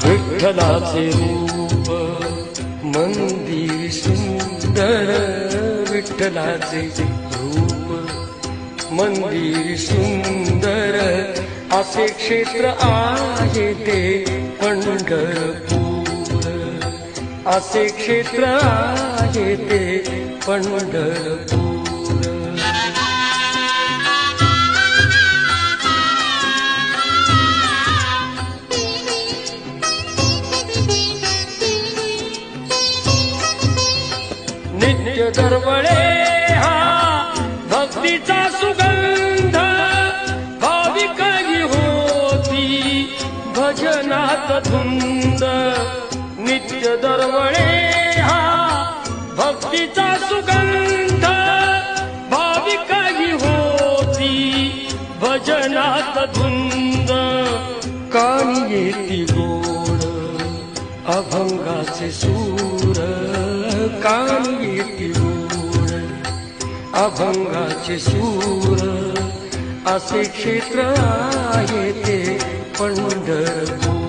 विठ्ठलाचे रूप मंदिर सुंदर, विठ्ठलाचे रूप मंदिर सुंदर, असे क्षेत्र आहे ते पंढरपूर, असे क्षेत्र आहे ते पंढरपूर. नित्य दरवळे हा भक्तीचा सुगंध, भाविकही होती भजनात धुंद. नित्य दरवळे हा भक्तीचा सुगंध, भाविकही होती भजनात धुंद. कानी येती गोड अभंगाचे सूर, कानी येती गोड अभंगाचे सूर, असे क्षेत्र आहे ते पंढरपूर.